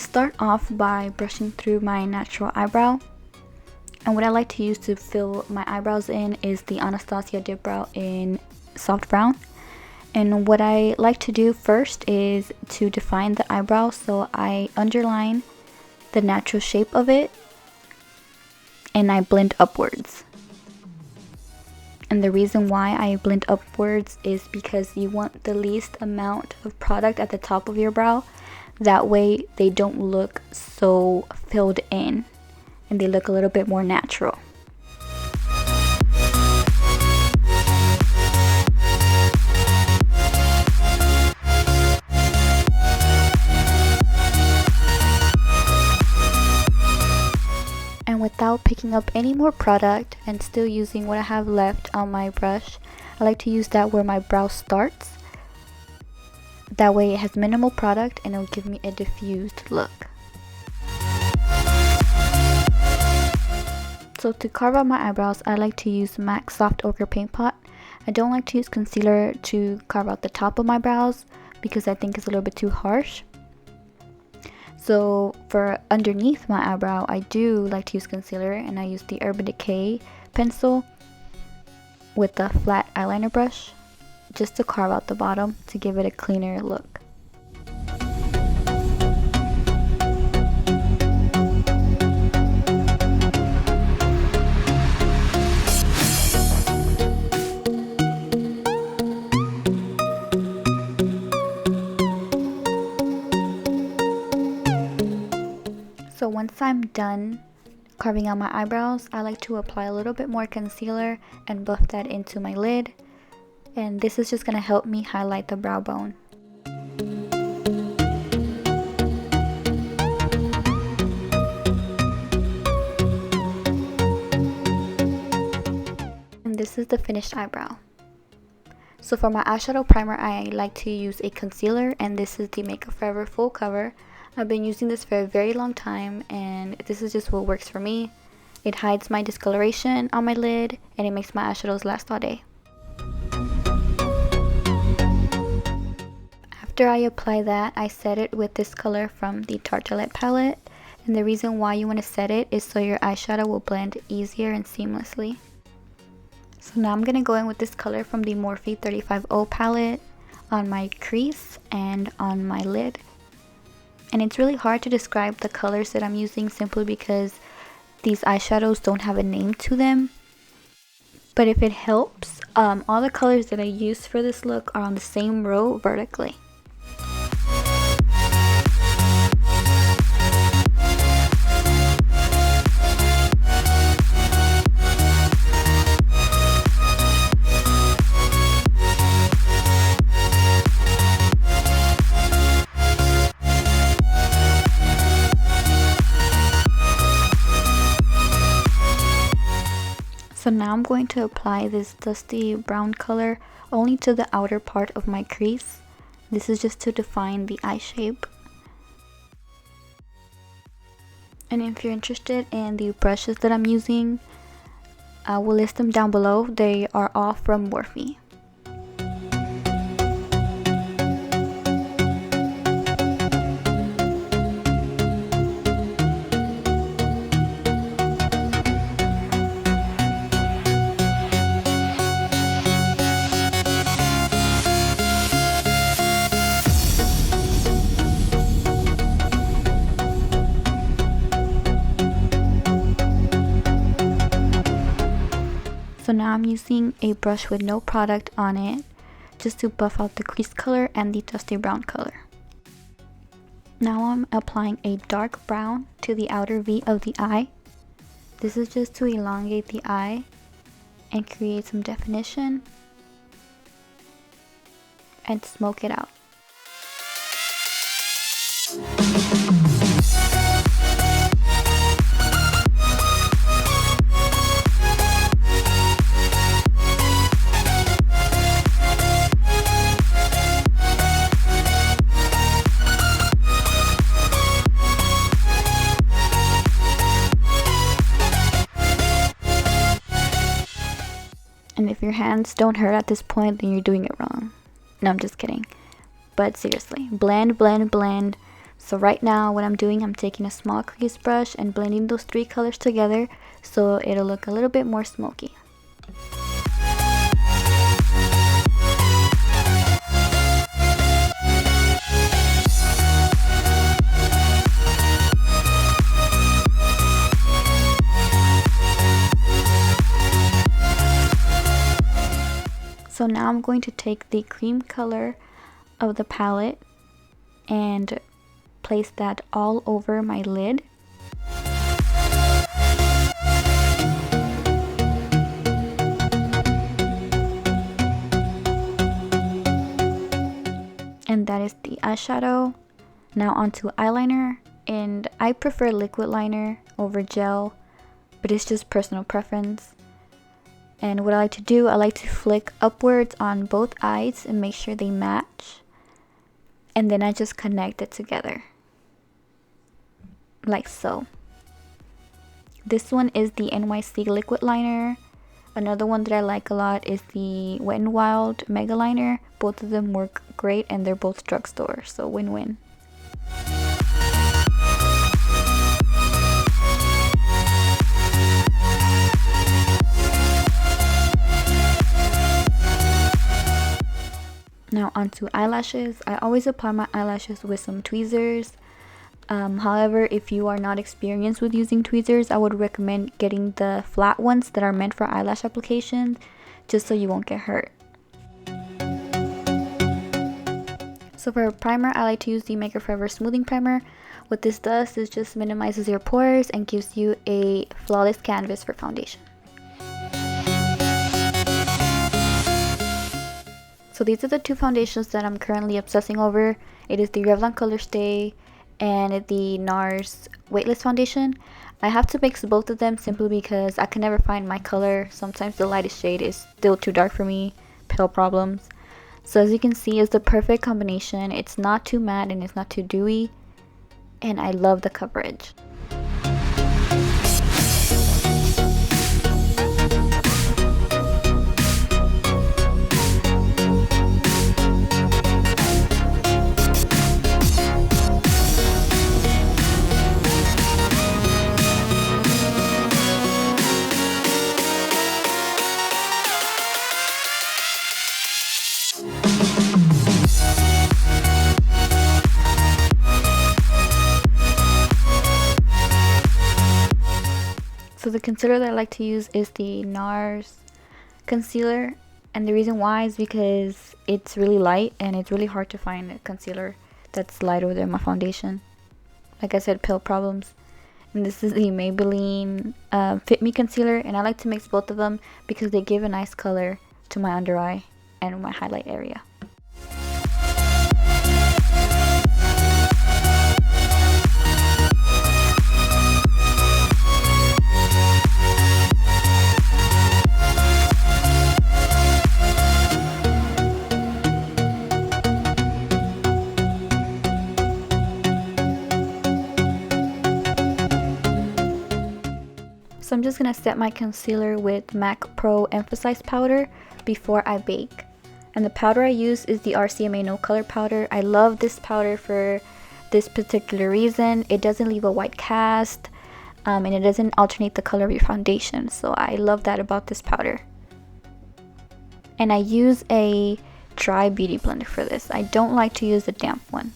start off by brushing through my natural eyebrow. And what I like to use to fill my eyebrows in is the Anastasia Dipbrow in soft brown. And what I like to do first is to define the eyebrow, so I underline the natural shape of it and I blend upwards. And the reason why I blend upwards is because you want the least amount of product at the top of your brow. That way they don't look so filled in and they look a little bit more natural. And without picking up any more product and still using what I have left on my brush, I like to use that where my brow starts. That way it has minimal product and it will give me a diffused look. So to carve out my eyebrows, I like to use MAC Soft Ochre Paint Pot. I don't like to use concealer to carve out the top of my brows because I think it's a little bit too harsh. So for underneath my eyebrow, I do like to use concealer, and I use the Urban Decay pencil with a flat eyeliner brush just to carve out the bottom to give it a cleaner look. So once I'm done carving out my eyebrows, I like to apply a little bit more concealer and buff that into my lid. And this is just going to help me highlight the brow bone. And this is the finished eyebrow. So for my eyeshadow primer, I like to use a concealer, and this is the Makeup Forever Full Cover. I've been using this for a very long time, and this is just what works for me. It hides my discoloration on my lid, and it makes my eyeshadows last all day. After I apply that, I set it with this color from the Tartelette palette, and the reason why you want to set it is so your eyeshadow will blend easier and seamlessly. So now I'm going to go in with this color from the Morphe 35O palette on my crease and on my lid. And it's really hard to describe the colors that I'm using simply because these eyeshadows don't have a name to them. But if it helps, all the colors that I use for this look are on the same row vertically. So now I'm going to apply this dusty brown color only to the outer part of my crease. This is just to define the eye shape. And if you're interested in the brushes that I'm using, I will list them down below. They are all from Morphe. So now I'm using a brush with no product on it just to buff out the crease color and the dusty brown color. Now I'm applying a dark brown to the outer V of the eye. This is just to elongate the eye and create some definition and smoke it out. And if your hands don't hurt at this point, then you're doing it wrong. No, I'm just kidding. But seriously, blend, blend, blend So right now what I'm doing, I'm taking a small crease brush and blending those three colors together so it'll look a little bit more smoky. So now I'm going to take the cream color of the palette and place that all over my lid. And that is the eyeshadow. Now onto eyeliner, and I prefer liquid liner over gel, but it's just personal preference. And what I like to do, I like to flick upwards on both eyes and make sure they match. And then I just connect it together. Like so. This one is the NYC Liquid Liner. Another one that I like a lot is the Wet n Wild Mega Liner. Both of them work great and they're both drugstore, so win-win. Now onto eyelashes. I always apply my eyelashes with some tweezers. However, if you are not experienced with using tweezers, I would recommend getting the flat ones that are meant for eyelash applications, just so you won't get hurt. So for a primer, I like to use the Makeup Forever Smoothing Primer. What this does is just minimizes your pores and gives you a flawless canvas for foundation. So these are the two foundations that I'm currently obsessing over. It is the Revlon Colorstay and the NARS Weightless foundation. I have to mix both of them simply because I can never find my color. Sometimes the lightest shade is still too dark for me, pale problems. So as you can see, it's the perfect combination. It's not too matte and it's not too dewy, and I love the coverage. So the concealer that I like to use is the NARS concealer, and the reason why is because it's really light and it's really hard to find a concealer that's lighter than my foundation. Like I said, pale problems. And this is the Maybelline Fit Me concealer, and I like to mix both of them because they give a nice color to my under eye and my highlight area. So I'm just going to set my concealer with MAC Pro Emphasize powder before I bake. And the powder I use is the RCMA No Color powder. I love this powder for this particular reason. It doesn't leave a white cast, and it doesn't alternate the color of your foundation. So I love that about this powder. And I use a dry beauty blender for this. I don't like to use a damp one.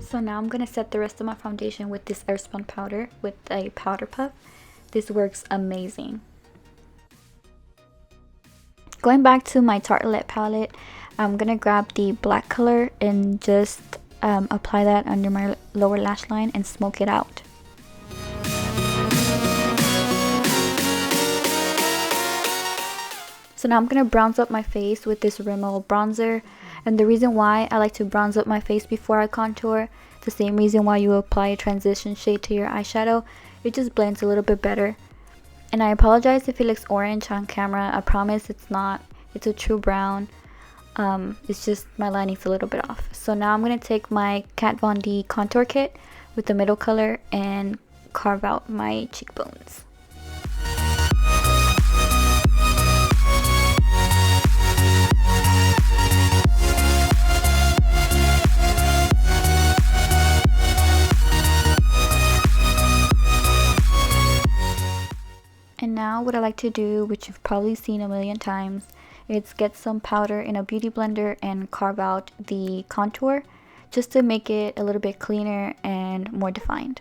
So now I'm going to set the rest of my foundation with this Airspun powder with a powder puff. This works amazing. Going back to my Tartelette palette, I'm going to grab the black color and just apply that under my lower lash line and smoke it out. So now I'm going to bronze up my face with this Rimmel bronzer. And the reason why I like to bronze up my face before I contour, the same reason why you apply a transition shade to your eyeshadow, it just blends a little bit better. And I apologize if it looks orange on camera. I promise it's not. It's a true brown. It's just my lining's a little bit off. So now I'm going to take my Kat Von D contour kit with the middle color and carve out my cheekbones. what I like to do, which you've probably seen a million times, is get some powder in a beauty blender and carve out the contour just to make it a little bit cleaner and more defined.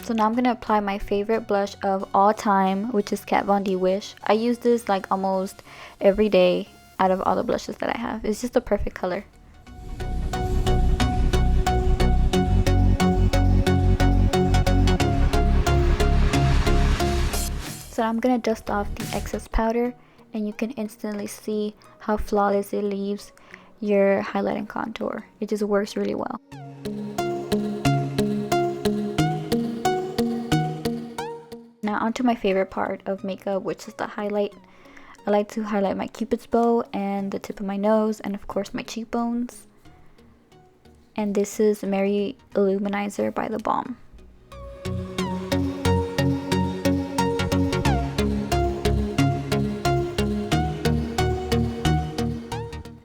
So now I'm going to apply my favorite blush of all time, which is Kat Von D Wish. I use this like almost every day out of all the blushes that I have. It's just a perfect color. So I'm going to dust off the excess powder, and you can instantly see how flawless it leaves your highlight and contour. It just works really well. Now onto my favorite part of makeup, which is the highlight. I like to highlight my cupid's bow and the tip of my nose, and of course my cheekbones. And this is Mary Illuminizer by The Balm.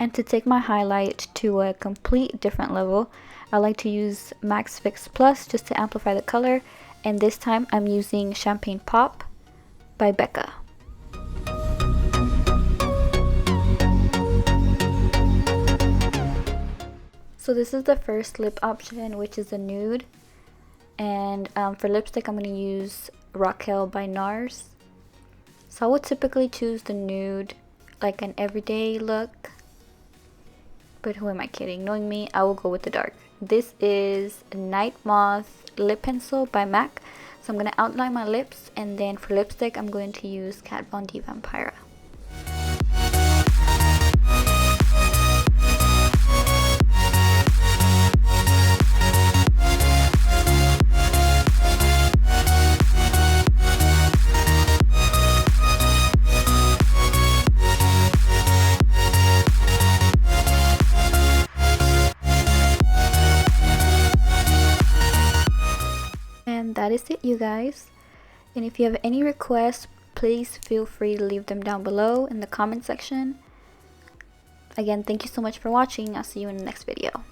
And to take my highlight to a complete different level, I like to use Max Fix Plus just to amplify the color. And this time I'm using Champagne Pop by Becca. So this is the first lip option, which is a nude. And for lipstick I'm going to use Raquel by NARS. So I would typically choose the nude, like an everyday look. But who am I kidding? Knowing me, I will go with the dark. This is Night Moth Lip Pencil by MAC. So I'm going to outline my lips, and then for lipstick I'm going to use Kat Von D Vampira. That is it, you guys. And if you have any requests, please feel free to leave them down below in the comment section. Again, thank you so much for watching. I'll see you in the next video.